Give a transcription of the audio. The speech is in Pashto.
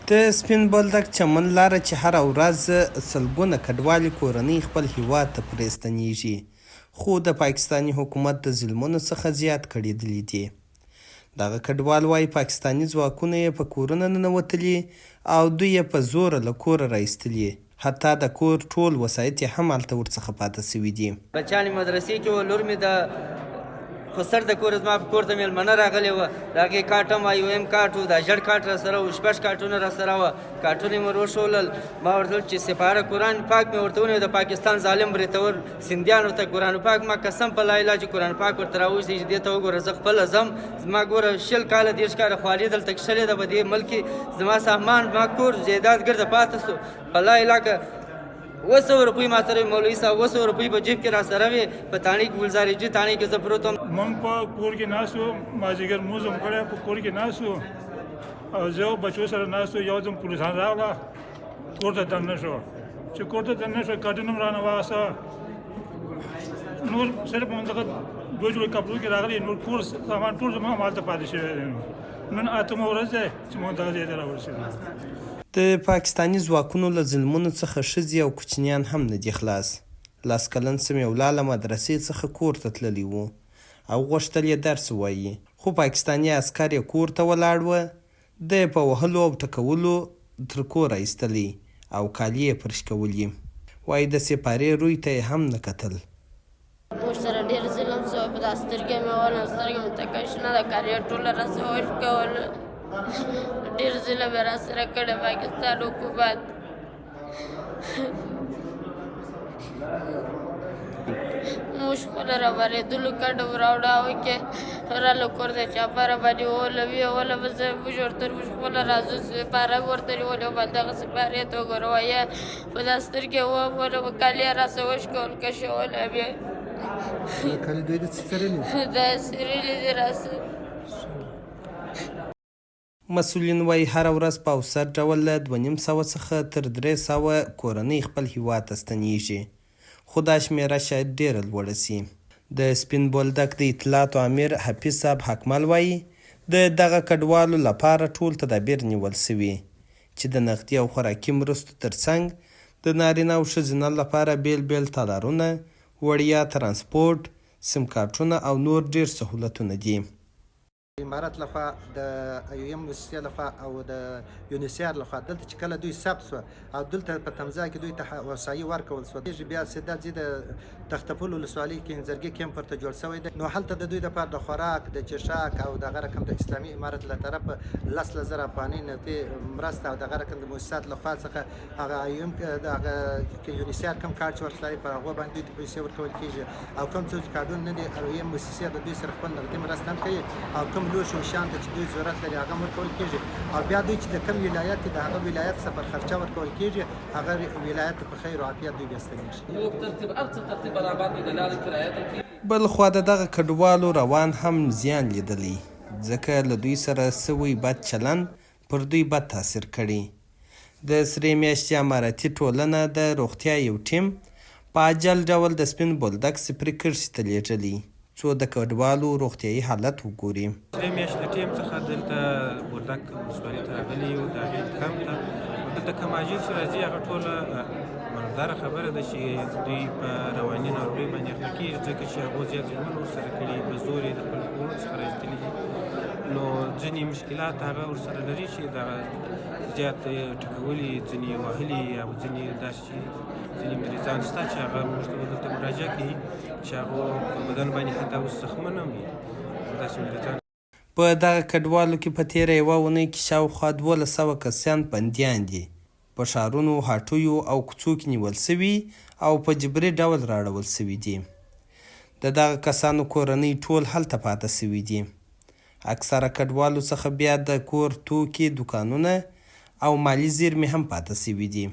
د سپین بولدک چمن لاره چې هره ورځ سلګونه کډوالې کورنۍ خپل هیواد ته پرې ستنیږي، خو د پاکستاني حکومت د ظلمونو څخه زیات کړېدلي دي. دغه کډوال وایي پاکستاني ځواکونه یې په کورونه ننوتلي او دوی یې په زوره له کوره رایستلي، حتی د کور ټول وسایط یې هم هلته ورڅخه پاته سوي دي. بچیان مې مدرسې کې وه، لور مې د خسر د کور زما په کور ته مېلمنه راغلې وه، د هغې کاټ هم IOM کاټ و، دا ژړ کاټ را سره و، 6 کاټونه را سره وه. کاټونه یې مې وښولل. ما ورته ویل چې سپاره قرآن پاک مې ورته ونیو، د پاکستان ظالم بریتور سیندیانو ته قرآن پاک ما قسم په لا اله چې قرآن پاک ورته راوویستی چې دې ته وګوره زه خپله ځم. زما ګوره 20 کاله 30 کاله خواري دلته کښلې ده په دې ملک کې، زما سامان ما کور جایداد ګرده پاته سو. په لا اله که 200 روپۍ ما سره مولوي صاحب 200 روپۍ په جیب کې را سره وې، په تاڼۍ کې ګلزاري جي تاڼۍ کې زه پروت وم. موږ په کور کې ناست وو، مازدیګر مونځ هم کړی، په کور کې ناست وو او زه بچو سره ناست وو. یو ځل پولیسان راغله، کور ته دننه شو. چې کور ته دننه شو کاټونه مې رانه واخیسته، نور صرف همدغه 2 جوړې کپړو کې راغلي، نور کور سامان ټول زما همالته پاتې شوی دی. نن 8مه ورځ دی چې موږ دغه ځای ته راورسېدو. د پاکستاني ځواکونو له ظلمونو څخه ښځې او کوچنیان هم نه دي خلاص. 10 کلن سمیع له مدرسې څخه کور ته تللی و او غوښتل یې درس ووایي، خو پاکستاني عسکر یې کور ته ولاړ و، د یې په وهلو او ټکولو تر کوره ایستلی او کالي یې پرشکولي. وایي د سپارې روی ته یې هم نه کتل. موږ سره ډېر ظلم سوی، په دا سترګې مې ولم، سترګې مې تکه شنه ده، کالي ټوله راسه وشکول. ډېر ظلم یې راسره کړی پاکستان حکومت. موږ خپله راورېدلو کډه وراوړه هغوی کې راله کور ته چاپه راباندې وولوي به زه موږ ورته موږ خپله راځو سپاره ورته نیولې وه، دغه سپارې ته وګوره وایه په دا سترګې وولم، کالي یې راسه وشکول، کشولی مې کالي دوی د څه څرلي؟ دا څرلي دي راسه. مسؤلین وایي هره ورځ په اوسط ډول له 250 څخه تر 300 کورنۍ خپل هیواد ته ستنیږي، خو دا شمېره شاید ډېره لوړه سي. د سپین بولدک د اطلاعاتو امیر حفیظ صاحب حکمل وایي د دغه کډوالو لپاره ټول تدابیر نیول سوي چې د نغدي او خوراکي مرستو ترڅنګ د نارینه او ښځینه لپاره بیل بیل تالارونه، وړیا ترانسپورټ، سیم کارټونه او نور ډېر سهولتونه دي. امارات لخوا د IOM موسسې لخوا او د UNHCR لخوا دلته چې کله دوی ثبت سوه او دلته په تمځای کې دوی ته وسایي ورکول سوه، بیا سیده ځي د تختپل ولسوالۍ کې انځرګي کیمپ ورته جوړ سوی دی. نو هلته د دوی دپاره د خوراک، د څښاک او دغه رقم د اسلامي امارت له طرفه 10,000 افغانۍ نغدي مرسته او دغه رقم د مؤسسات لخوا څخه هغه IOM دغه UNHCR کوم کارډ چې ورسلایي په هغو باندې دوی ته پیسې ورکول کېږي، او کوم څه چې کارډونه نه دي IOM موسسې د دوی سره خپل نغدي مرسته هم کوي، او کوم لوښ او شیان ته چې دوی ضرورت لري هغه هم ورکول کېږي، او بیا دوی چې د کوم ولایت د هغه ولایت څخه پر خرچه ورکول کېږي، هغه ولایت په خیر او عافیت دوی بیا ستنېږي. بل خوا د دغه کډوالو روان هم زیان لیدلی، ځکه له دوی سره سوی بد چلند پر دوی بد تاثیر کړي. د سرې میاشتې اماراتي ټولنه د روغتیا یو ټیم په عاجل ډول د سپین بولدک سپري کرښې ته لیږلی څو د کډوالو روغتیایي حالت وګوري. سرې میاشتې د ټیم څخه دلته بولدک ولسوالۍ ته راغلي یو، د هغې کمپ ته. دلته کوم عاجل چې راځي هغه ټوله منداره خبره ده چې دوی په رواني ناروغۍ باندې اخته کېږي، ځکه چې هغو زیات ظلمونه ورسره کړي، په زور یې د خپلو کورونو څخه راایستلي دي. نو ځینې مشکلات هغه ورسره لري چې دغه زیات ټکولي، ځینې وهلي، او ځینې داسې چې ځینې مریضان شته چې هغه موږ ته دلته مراجعه کوي چې هغو په بدن باندې حتی اوس زخمونه هم وي، داسې مریضان. په دغه کډوالو کې په تېره یوه اونۍ کې شاوخوا 1200 کسان بندیان دي، په ښارونو، هاټیو او کوڅو کې نیول سوي او په جبري ډول راړول سوي دي. د دغه کسانو کورنۍ ټول هلته پاته سوي دي. اکثره کډوالو څخه بیا د کور توکي، دوکانونه او مالي زیرمې هم پاته سوي دي.